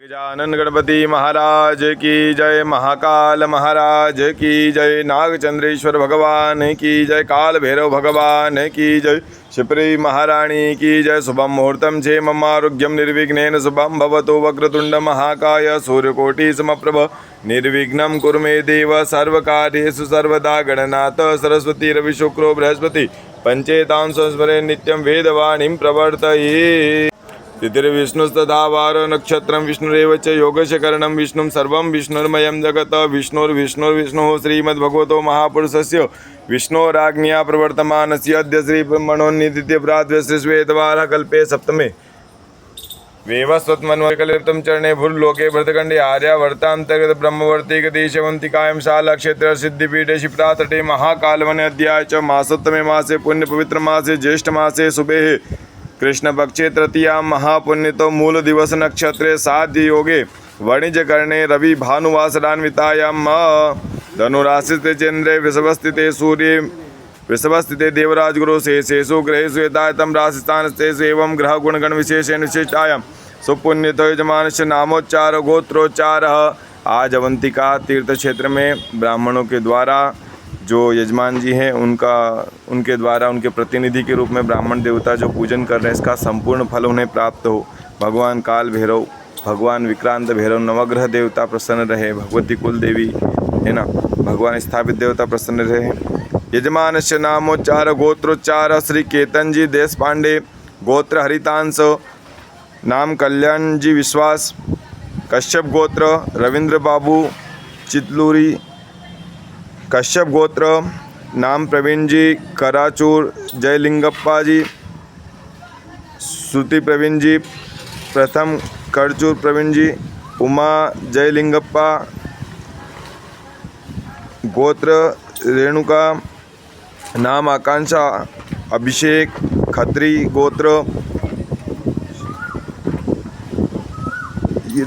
गजानन गणपति महाराज की जय, महाकाल महाराज की जय, नागचंद्रेश्वर भगवान की जय, काल भैरव भगवान की जय, शिप्री महारानी की जय। शुभम मुहूर्तम छे मम आरोग्यम निर्विघ्नेन शुभम भवतु। वक्रतुंड महाकाय सूर्यकोटि समप्रभ निर्विघ्नं कुरु मे देव। सर्वकार्येषु सर्वदा गणनाथ सरस्वती रवि शुक्रो बृहस्पति पंचेतां संस्मरे नित्यं वेदवाणीं प्रवर्तये। तिथिर्विष्णुस्तथा वारो नक्षत्रं विष्णुरेव च योगस्य करणं विष्णुं सर्वं विष्णुर्मयं जगत्। विष्णुर्विष्णुर्विष्णुः श्रीमद्भगवतो महापुरुषस्य विष्णोराज्ञया प्रवर्तमानस्य अद्य श्रीब्रह्मणोन्निदित्य प्रातः श्वेतवारः कल्पे सप्तमे वेवस्वत्मन्वकलिप्तं चरणे भूर्लोके भरतखण्डे आर्यावर्तान्तर्गत ब्रह्मवर्तिकदेशवन्तिकायां शालाक्षेत्र सिद्धिपीठे शिप्रातटे महाकालवने अध्याय च मासोत्तमे मासे पुण्यपवित्र मासे ज्येष्ठ मासे शुभे कृष्ण पक्षे तृतीया महापुण्यतो मूल दिवस नक्षत्रे साध्य योगे वणिज करणे रवि भानुवासरान्वितायां धनुराशिस्ते चंद्रे वृषभस्थिते सूर्ये वृषभस्थिते देवराज गुरु शेषेषु ग्रहेषु यथायतं राशिस्थानस्तेषु एवं ग्रह गुणगण विशेषेण विशिष्टायां सुपुण्यतो यजमानस्य नामोच्चार गोत्रोच्चार। आज अवंतिका तीर्थ क्षेत्र में ब्राह्मणों के द्वारा जो यजमान जी हैं उनके द्वारा उनके प्रतिनिधि के रूप में ब्राह्मण देवता जो पूजन कर रहे हैं इसका संपूर्ण फल उन्हें प्राप्त हो। भगवान काल भैरव, भगवान विक्रांत भैरव, नवग्रह देवता प्रसन्न रहे, भगवती कुल देवी है ना, भगवान स्थापित देवता प्रसन्न रहे। यजमानस्य नामोच्चार गोत्रोच्चार श्री केतन जी देश पांडे, गोत्र हरितांश, नाम कल्याण जी विश्वास, कश्यप गोत्र रविंद्र बाबू चितलूरी, कश्यप गोत्र नाम प्रवीण जी कराचूर, जयलिंगप्पा जी श्रुति प्रवीण जी प्रथम करचूर प्रवीण जी, उमा जयलिंगप्पा गोत्र रेणुका, नाम आकांक्षा अभिषेक खत्री गोत्र,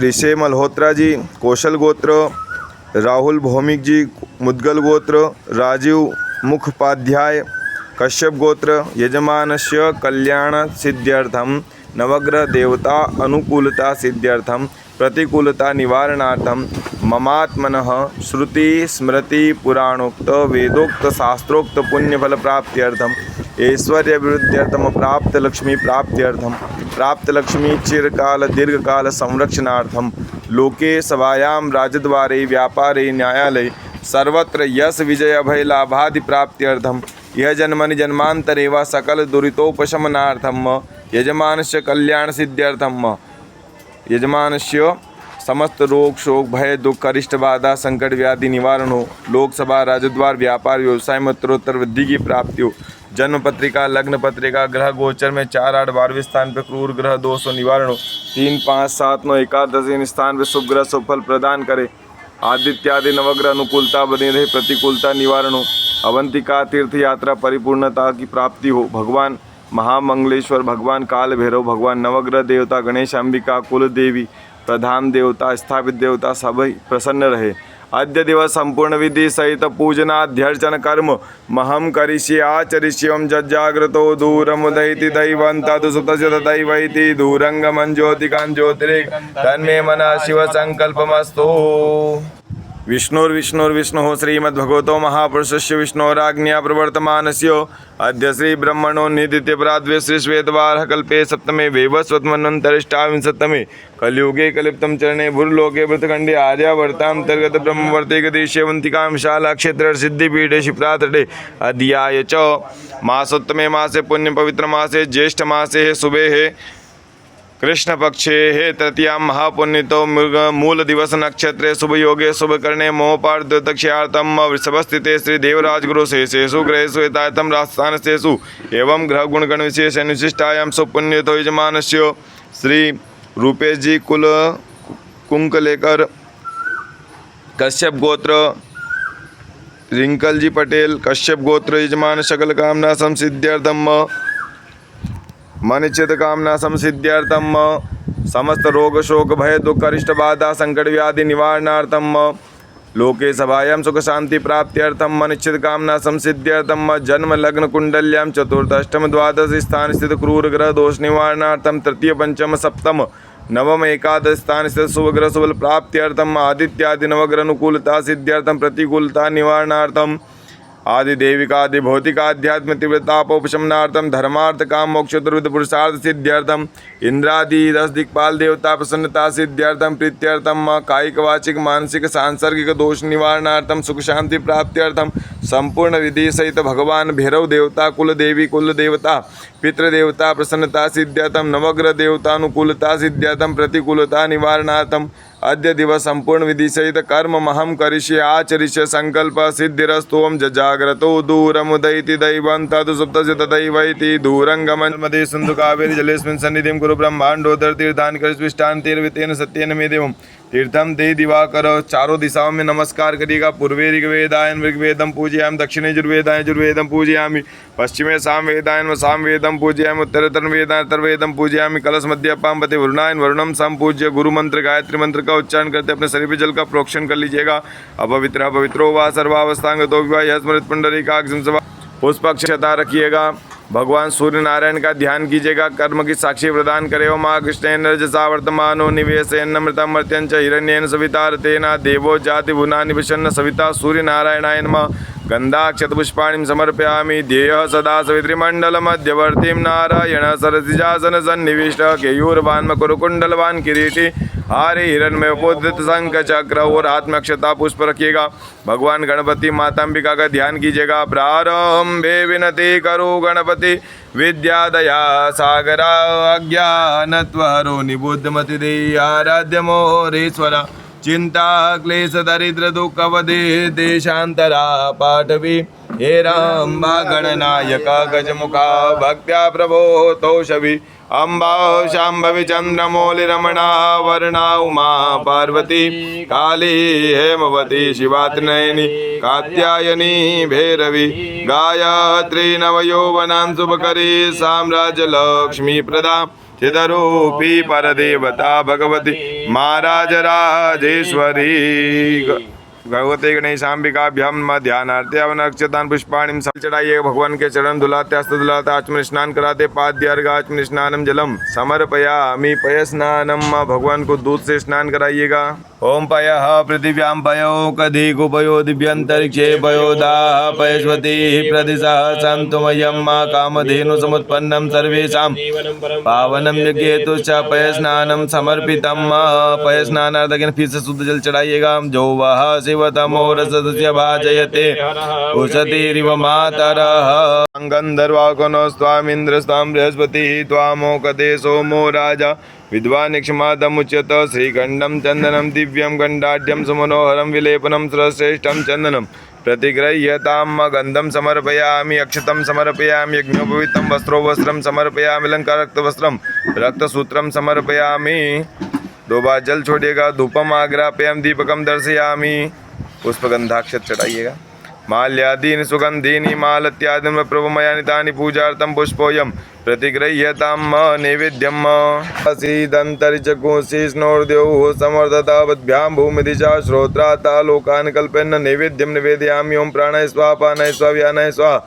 ऋषे मल्होत्रा जी कौशल गोत्र, राहुल भौमिक जी मुद्गल गोत्र, राजीव मुखोपाध्याय कश्यप गोत्र। यजमानस्य कल्याण सिद्ध्यर्थम नवग्रह देवता अनुकूलता सिद्ध्यर्थम प्रतिकूलता निवारणार्थम ममात्मनः श्रुति स्मृति पुराणोक्त वेदोक्त शास्त्रोक्त पुण्यफल प्राप्त्यर्थम ऐश्वर्याभिवृद्ध्यर्थम प्राप्त लक्ष्मी प्राप्त्यर्थम प्राप्त लक्ष्मी चिरकाल दीर्घकाल संरक्षणार्थम लोके सभायां राजद्वारे व्यापारे न्यायालये सर्वत्र यश विजय अभय लाभादि प्राप्त्यर्थम यह जन्मनि जन्मांतरे वा सकल दुरितोपशमनार्थम यजमानस्य कल्याण सिद्ध्यर्थम यजमानस्य समस्त रोग शोक भय दुख अरिष्ट बाधा संकट व्याधि निवारण हो, लोकसभा राजद्वार व्यापार व्यवसाय में उत्तरोत्तर वृद्धि की प्राप्ति हो, जन्म पत्रिका लग्न पत्रिका ग्रह गोचर में 4, 8, 12वें स्थान पर क्रूर ग्रह दोषों निवारण हो, 3, 5, 7, 9, 11 स्थान पर शुभ ग्रह सुफल प्रदान करे, आदित्यादि नवग्रह अनुकूलता बनी रहे, प्रतिकूलता निवारण हो, अवंतिका तीर्थ यात्रा परिपूर्णता की प्राप्ति हो, भगवान महामंगलेश्वर, भगवान काल भैरव, भगवान नवग्रह देवता गणेश अंबिका कुल देवी प्रधान देवता स्थापित देवता सभी प्रसन्न रहे। अद्य दिवस संपूर्ण विधि सहित पूजनाध्यर्चन कर्म महम करिष्ये आचरिष्यं जज्जाग्रतो दूरमुदयति दैवं तदुसुतस्य तदैवैति दूरंगमं ज्योतिकां ज्योतिरेक तन्मे मनः शिव संकल्पमस्तु। विष्णुर्विष्णुर्विष्णुः श्रीमद्भगवतो महापुरुषस्य विष्णोराज्ञया प्रवर्तमानस्य अद्य श्री ब्रह्मणोन्निदित्य प्रातः श्री श्वेतवारः कल्पे सप्तमे वेवस्वत्मन्वन्तरिष्टाविंशतमे कलियुगे कलिप्तं चरणे भूर्लोके भृतखण्डे आर्यावर्तान्तर्गत ब्रह्मवर्तिकदेशेवन्तिकां शालाक्षेत्र सिद्धिपीठे शिप्रातटे अध्याय च मासोत्तमे मासे पुण्यपवित्र मासे ज्येष्ठ मासे शुभे कृष्ण पक्षे हे तृतीया महापुण्यतो मूल दिवस नक्षत्रे शुभ योगे शुभ करणे मोहपार्द्वतक्षयार्थम वृषभस्थिते श्री देवराज गुरु शेषेषु ग्रहेषु यथायतं राजस्थानस्तेषु एवं ग्रह गुणगण विशेषेण विशिष्टायां सुपुण्यतो यजमानस्य श्री रूपेश जी कुल कुंकलेकर कश्यप गोत्र, रिंकल जी पटेल कश्यप गोत्र। यजमान सकल कामना संसिद्ध्यर्थम मनिचित कामना संसिद्ध्यर्थम समस्त रोग शोक भय दुख अरिष्ट बाधा संकट व्याधि निवारणार्थम लोके सभायां सुख शांति प्राप्त्यर्थम मनिचित कामना संसिद्ध्यर्थम जन्म लग्न कुंडल्यां चतुर्थ अष्टम द्वादश स्थान स्थित क्रूर ग्रह दोष निवारणार्थम तृतीय पंचम सप्तम नवम एकादश स्थान स्थित शुभग्रह शुभ प्राप्त्यर्थम आदित्यादि नवग्रह अनुकूलता सिद्ध्यर्थम प्रतिकूलता निवारणार्थम आदि देविकादि भौतिकाध्यात्म तीव्रतापोपशमनार्थम धर्मार्थ काम मोक्ष चतुर्विध पुरुषार्थ सिद्ध्यर्थम इंद्रादि 10 दिक्पाल देवता प्रसन्नता सिद्ध्यर्थम प्रीत्यर्थम कायिक वाचिक मानसिक सांसर्गिक दोष निवारणार्थम सुख शांति प्राप्त्यर्थम संपूर्ण विधि सहित भगवान भैरव देवता कुल देवी कुल देवता पितृदेवता प्रसन्नता सिद्ध्यर्थम नवग्रह देवतानुकूलता सिद्ध्यर्थम प्रतिकूलता निवारणार्थम अद्य दिवस संपूर्ण विधि सहित कर्म महम करिष्ये आचरिष्ये संकल्प सिद्धिरस्तु ओम जजाग्रतो दूरमुदयति दैवं तद सुप्तस्य तदैवैति दूरं गमनमदे सिन्धु कावेरी जलेस्मिन् सन्निधिं कुरु ब्रह्मांडोदर तीर्थानि करिष्विष्टानि तेर्वितेन सत्येन मे देवं तीर्थम ते दिवाकर। चारों दिशाओं में नमस्कार करिएगा। पूर्वे ऋग्वेदायन ऋग्वेदम पूजयामि, दक्षिणे यजुर्वेदाय यजुर्वेदम पूजयामि, पश्चिमे सामवेदायन सामवेदम पूजयामि, उत्तरे वेदाय अथर्ववेदम पूजयामि। कलश मध्य पांपते वरुणायन वरुणम संपूज्य। गुरु मंत्र गायत्री मंत्र का उच्चारण करते अपने शरीर पे जल का प्रोक्षण कर लीजिएगा। अपवित्र पवित्रो वा सर्वावस्थांगतो विवाह स्मृत पुंडरीकाक्षं सभा पुष्पक्षता रखिएगा। भगवान सूर्य नारायण का ध्यान कीजिएगा। कर्म की साक्षी प्रदान करे। ओम कृष्णेन रजसा वर्तमानो निवेशेन मृतम मर्त्यं च हिरण्येन सविता रतेन देवो जाति भुना निवसन्न सविता सूर्य नारायणाय नमः। गंधाक्षत पुष्पाणिं समर्पयामि। ध्येयः सदा सवितृमण्डल मध्यवर्तीं नारायण सरसिजासन सन्निविष्ट केयूरवान् मकुरकुण्डलवान् किरीटी हारे हिरण्मय पोद्रित शंख चक्र और हाथ में अक्षता पुष्प रखिएगा। भगवान गणपति माता अंबिका का ध्यान कीजिएगा। प्रारंभे विनति करो गणपति विद्यादया सागरा अज्ञानत्वहरो निबुद्धमति देहि आराध्य मोरेश्वरा चिंता क्लेश दरिद्र दुख अवधि देशांतरा पाठवी हे राम्बा गणनायक गजमुखा भक्त्या प्रभो तोषवी अम्बा शाम्भवी चंद्रमौलि रमणा वर्णा उमा पार्वती काली हेमवती शिवात्नयनी कात्यायनी भैरवी गायत्री नवयौवनां शुभकरी साम्राज्य लक्ष्मी प्रदा चिदरूपी परदेवता भगवती महाराज राजेश्वरी। भगवते गणेशांबिकाभ्याम ध्यानार्थे अवन अक्षतान पुष्पाणिम चढ़ाइए। भगवान के चरण धुलाते हस्त धुलाते आचमन स्नान कराते पाद्य अर्घ आचमन स्नानम जलम समर्पयामि पय स्नानम। भगवान को दूध से स्नान कराइएगा। ओम पयः पृथिव्यां पयो कधिको पयो दिव्यंतरिक्षे पयोदा पयस्वती प्रदिशः सन्तुमयं कामधेनु समुत्पन्नं सर्वेषां पावनं यज्ञेतुश्च पय स्नानं समर्पितं। पय स्नानार्थ फिर से शुद्ध जल चढ़ाइएगा। जो वह शिवतमो रसस्य भाजयते उशतीरिव मातरः गन्धर्वाकुनो स्वामिन्द्र स्वाम बृहस्पति त्वामोकते सोमो राजा विद्वान् क्षमादमुच्यत। श्रीखण्डं चन्दनं दिव्यं गण्डाढ्यं सुमनोहरं विलेपनं सर्वश्रेष्ठं चन्दनं प्रतिगृह्यतां। गन्धं समर्पयामि अक्षतं समर्पयामि यज्ञोपवीतं वस्त्रो वस्त्रं समर्पयामि अलङ्काररक्तवस्त्रं रक्तसूत्रं समर्पयामि। 2 बार जल छोड़िएगा। धूपम आग्रापयम दीपकम दर्शयामि। पुष्पगंधाक्षत चढ़ाइएगा। माल्यादीनि सुगंधीनि मालत्यादीनि प्रभुमयानि तानि पूजार्थं पुष्पोऽयं प्रतिगृह्यतां नैवेद्यम्। असीदन्तरिचकुंसि स्नोर्द्यौः समर्दतावद्भ्यां भूमिदिशा श्रोत्राता लोकान् कल्पयन् नैवेद्यं निवेदयामि। ओं प्राणाय स्वाहा पानाय स्वाहा व्यानाय स्वाहा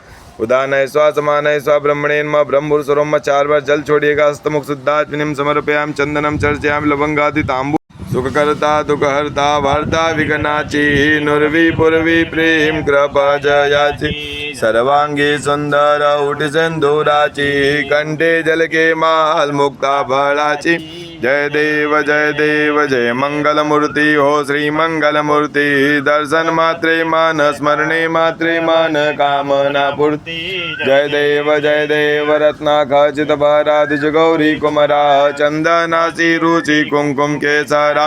उदानाय स्वाहा समानाय स्वाहा ब्रह्मणेन मा ब्रह्मपुरुषों 4 बार जल छोड़िएगा। हस्तमुख शुद्धात्मनिं समर्पयामि चंदनं चर्चयामि लवंगादि तांबू सुखकर्ता दुःखहर्ता वार्ता विघ्नाची नुर्वी पूर्वी प्रेम कृपा जयाची सर्वांगी सुंदर उठ सिंधुराची कंठे जल के माल मुक्ता फळाची। जय देव जय मंगल मूर्ति हो श्री मंगल मूर्ति। दर्शन मात्रे मान स्मरणे मात्रे मान कामना पूर्ति। जय देव रत्नाखचित भराधिज गौरी कुमरा चंदनासी रुचि कुंकुम केसरा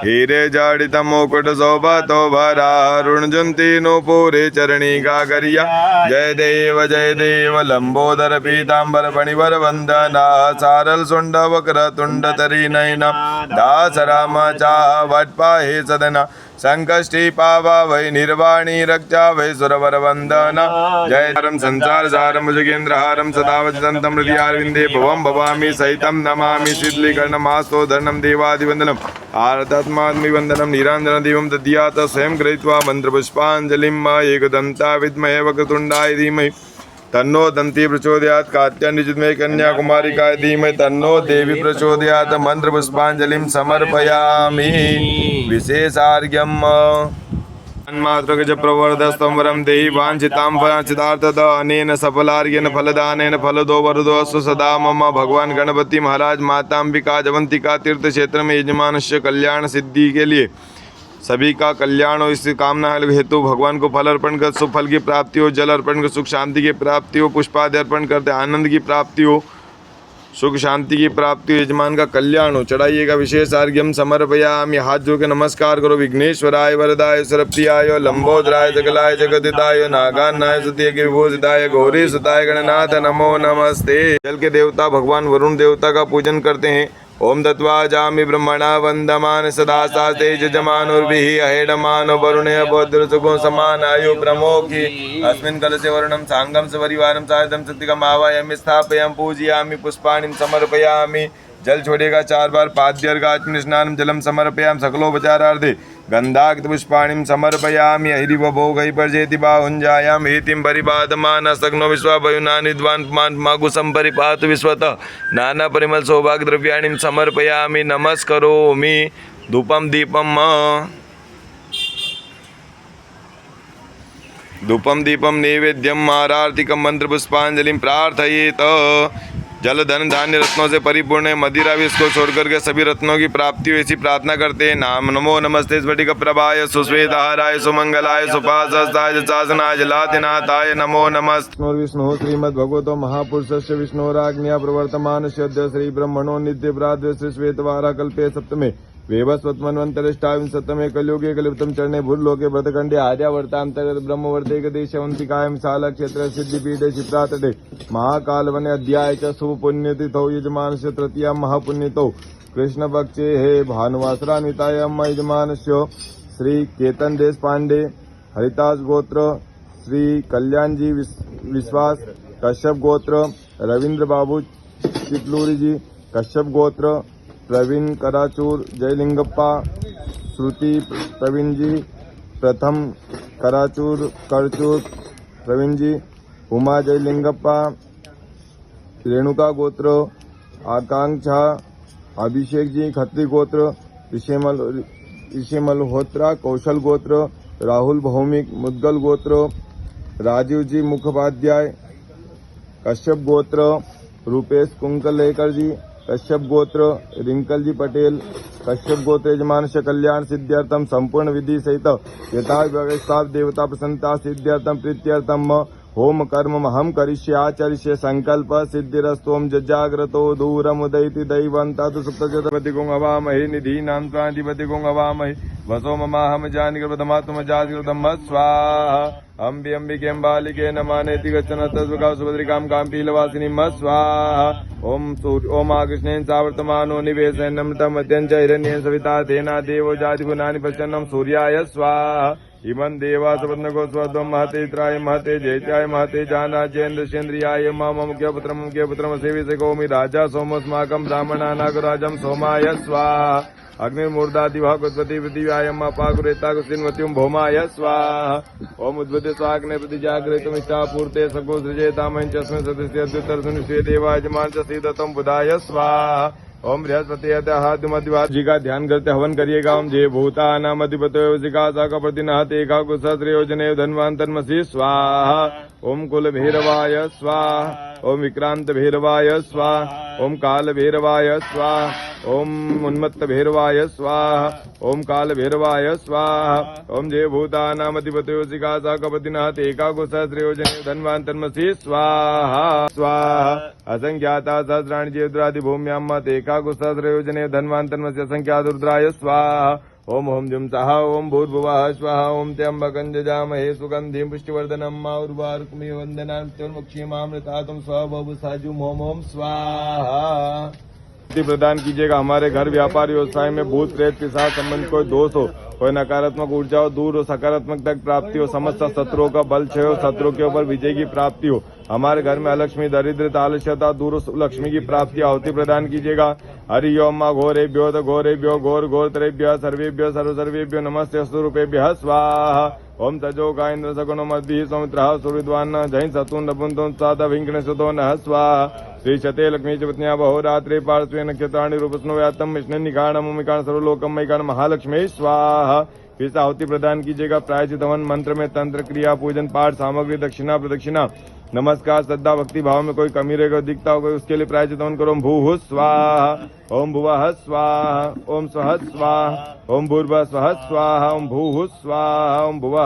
हीरे जड़ित मुकुट शोभतो भरा ऋणजुंती नुपुरे चरणी गागरिया। जय देव लंबोदर पीतांबर फणिवर वंदना सारल सुंड वक्र तुंड तरी नयना दास रामाचा वटपाहे सदना संकष्टी पावा वै निर्वाणी रक्षा वै सुरवर वंदना। जय हरम संसार सारम भुजगेंद्र हारम सदावचंतम हृदयारविंदे भवम भवामी सहितम नमामि शीतलीकरणमास्तो धरणम देवादिवंदनम आरतात्मात्मिवंदनम नीरांजन दिवं दद्यात स्वयं गृहीत्वा मंत्रपुष्पांजलिं एकदन्ता विद्महे वक्रतुंडाय धीमहि तन्नो दंती प्रचोदयात् कात्यायनजितमे कन्याकुमारिकाय धीमहि तन्नो देवी प्रचोदयात् मंत्र पुष्पांजलिं समर्पयामि। विशेषार्घ्यम् तन्मात्रगज प्रवर्धस्तं वरं देहि वाञ्छितां फलसिद्धार्थद अनेन सफलार्घ्येन फलदानेन फलदो वरदो अस्तु सदा मम। भगवान गणपति महाराज, माता अंबिका, जवंतिका तीर्थ क्षेत्र में यजमानस्य कल्याण सिद्धि के लिए सभी का कल्याण हो, इस कामना हेतु भगवान को फल अर्पण कर सुख फल की प्राप्ति हो, जल अर्पण कर सुख शांति की प्राप्ति हो, पुष्पादि अर्पण करते आनंद की प्राप्ति हो, सुख शांति की प्राप्ति हो, यजमान का कल्याण हो। चढ़ाइएगा। विशेष अर्घ्यम समर्पयामि। हाथ जोड़ के नमस्कार करो। विघ्नेश्वराय वरदाय सरप्रियाय लंबोदराय जगलाय जगदिताय नागान्नाय स्तुत्य विभूषिताय गौरी सुताय गणनाथ नमो नमस्ते। जल के देवता भगवान वरुण देवता का पूजन करते हैं। ओम दत्वा जामि ब्रह्मणा वंदमान सदा सास्ते जमानुर्भिः अहेडमानो वरुणे बौद्ध सुगो समान आयु प्रमोखि अस्मिन् कलशे वरुणं सांगं सपरिवारं साधं सत्यकम् आवाहयामि स्थापयामि पूजयामि पुष्पाणि समर्पयामि। जल छोड़ेगा 4 बार। पाद्यर्घाचमन स्नानं जलं समर्पयामि। सकलोपचारार्थे गंधाक्त पुष्पाणि समर्पयामि। हरि भोगै पर्जेति बाहुञ्जायां हेतिं परिपादमान सग्नो विश्वा वयुनानि विद्वान् मागुसं परिपातु विश्वतः नाना परिमल सौभाग्य द्रव्याणि समर्पयामि। नमस्करोमि। धूपम दीपम धूपम दीपम नैवेद्यम आरार्तिकम मंत्र पुष्पांजलि प्रार्थयेत। जल धन धान्य रत्नों से परिपूर्ण है। मदिरा भी इसको छोड़कर के सभी रत्नों की प्राप्ति हो, ऐसी प्रार्थना करते हैं। नाम नमो नमस्ते स्फटिक प्रभाय सुश्वेतहाराय सुमंगलाय सुपासस्ताय शासनाय जलातिनाथाय नमो नमस्ते। विष्णु श्रीमद् भगवतो महापुरुषस्य विष्णोराज्ञया प्रवर्तमानस्य अद्य श्री ब्रह्मणो नित्य प्राद्य श्री श्वेतवारा कल्पे सप्तमे वेवस्वत्मन्वन्तरिष्टाविंशतमे कलियुगे कलियुक्तं चरणे भूर्लोके व्रतखंडे आर्यावर्तांतर्गत ब्रह्मवर्ते गदेशवंतिकायां शाला क्षेत्र सिद्धिपीठे क्षिप्रातटे महाकालवने अध्याय च शुभ पुण्यतिथौ यजमानस्य तृतीया महापुण्यतिथौ कृष्णपक्षे हे भानुवासरान्वितायां यजमानस्य श्री केतन देश पांडे हरिदास गोत्र श्री कल्याण जी विश्वास कश्यप गोत्र रविंद्र बाबू चिपलूरी जी कश्यप गोत्र प्रवीण कराचूर जयलिंगप्पा श्रुति प्रवीण जी प्रथम करचूर प्रवीण जी उमा जयलिंगप्पा रेणुका गोत्र आकांक्षा अभिषेक जी खत्री गोत्र ऋषि मल्होत्रा कौशल गोत्र राहुल भौमिक मुद्गल गोत्र राजीव जी मुखोपाध्याय कश्यप गोत्र रूपेश कुंकलेकर जी कश्यप गोत्र रिंकल जी पटेल कश्यप गोत्र यजमानस्य कल्याण सिद्ध्यर्थम संपूर्ण विधि सहित यथा व्यवस्था देवता प्रसन्नता सिद्ध्यर्थम प्रीत्यर्थम होम कर्म हम करिष्ये आचरिष्ये संकल्प सिद्धिरस्तोम जजाग्रतो दूरमुदयति दैवं तत् सुप्तजतपतिगुं अवामहे निधीनां स्वाधिपतिगुं अवामहे वसो ममाहम जानिकृतमात्म जातिकृतम स्वाहा अम्बि अम्बिके बालिके नमानेति गच्छन तद्वका सुभद्रिकां काम्पीलवासिनी स्वाहा ओम आकृष्णेन सावर्तमानो निवेशयन् नमृतं मत्यञ्च हिरण्येन सविता तेना देवो जातिगुणानि प्रचन्नं सूर्याय स्वाहा इमं देवा सपत्नको स्वध्वं महते त्राय महते जयत्याय महते जानाचेन्द्र चेन्द्रियाय मम मुख्यपुत्रं सेविसे कौमि राजा सोमस्माकं ब्राह्मणानागराजं सोमाय स्वाहा अग्निर्मूर्धादिभागवती पृथिव्यायम् अपाकुरेता कुस्तिन्वत्युं भौमाय स्वाहा ओम उद्बुद्ध स्वाग्ने प्रतिजागृतमिष्टापूर्ते सको सृजेतामं च अस्मिन् सदस्य अद्युत्तरसुनिश्चे देवाय जमान च सीदतं बुधाय स्वाहा ओम बृहस्पति जी का ध्यान करते हवन करिएगा। ओम जय भूतानाम अधिपतयो जिका साका प्रतिनाथ एका कुसहस्रयोजने धन्वान तन्मसि स्वाहा ओम कुल भैरवाय स्वाहा ओम विक्रांत भैरवाय स्वाहा ओम काल भैरवाय स्वाहा ओम उन्मत्त भैरवाय स्वाहा ओम काल भैरवाय स्वाहा ओम जय भूतानाम अधिपतयो जिका साका प्रतिनाथ एका कुसहस्रयोजने धन्वान तन्मसि स्वाहा स्वाहा असंख्याता सहस्राणि जेद्रादि भूम्यां एका कुसहस्रयोजने धन्वान तन्मसि असंख्यात रुद्राय स्वाहा ओम ओम जुम सहा ओम भूर्भुवः स्वाहा ओम त्र्यंबकं जजामहे सुगंधिं पुष्टिवर्धनम् उर्वारुकमिव वन्दनान् चतुर्मुखीमामृतातं स्वभव साजुम ओम ओम स्वाहा। प्रदान कीजिएगा। हमारे घर व्यापार व्यवसाय में भूत प्रेत पिशाच संबंध कोई दोष हो, कोई नकारात्मक ऊर्जा हो दूर हो, सकारात्मक तक प्राप्ति हो, समस्त शत्रुओं का बल क्षय हो, शत्रु के ऊपर विजय की प्राप्ति हो। हमारे घर में अलक्ष्मी दरिद्रता आलस्यता दूर हो, लक्ष्मी की प्राप्ति आहुति प्रदान कीजिएगा। हरि ओम घोरेभ्यो द घोरेभ्यो घोर घोरतरेभ्य सर्वेभ्य सर्वसर्वेभ्यो नमस्ते स्वरूपेभ्यः स्वाहा। ओम तजो गायन्द्र सगुणो मद्भिः सौमित्रः सुहृद्वान् जैन सतुन नपुंसो साता विंकणसुतो नः स्वाहा। श्री शते लक्ष्मी च पत्न्या बहुरात्रे पार्श्वे नक्षत्राणि रूपस्नो व्यातम विष्णु निकाणम उमिकाण सर्वलोकम मैकाण महालक्ष्मी स्वाहा। फिर से आहुति प्रदान कीजिएगा। प्रायश्चित हवन मंत्र में तंत्र क्रिया पूजन पाठ सामग्री दक्षिणा प्रदक्षिणा नमस्कार श्रद्धा भक्ति भाव में कोई कमी रहेगा दिखता होगा उसके लिए प्रायश्चित हवन करो। भूः स्वाहा ओम भुवः स्वाहा ओम स्वः स्वाहा ओम भूर्भुवः स्वः स्वाहा ओम भूः स्वाहा ओम भुवः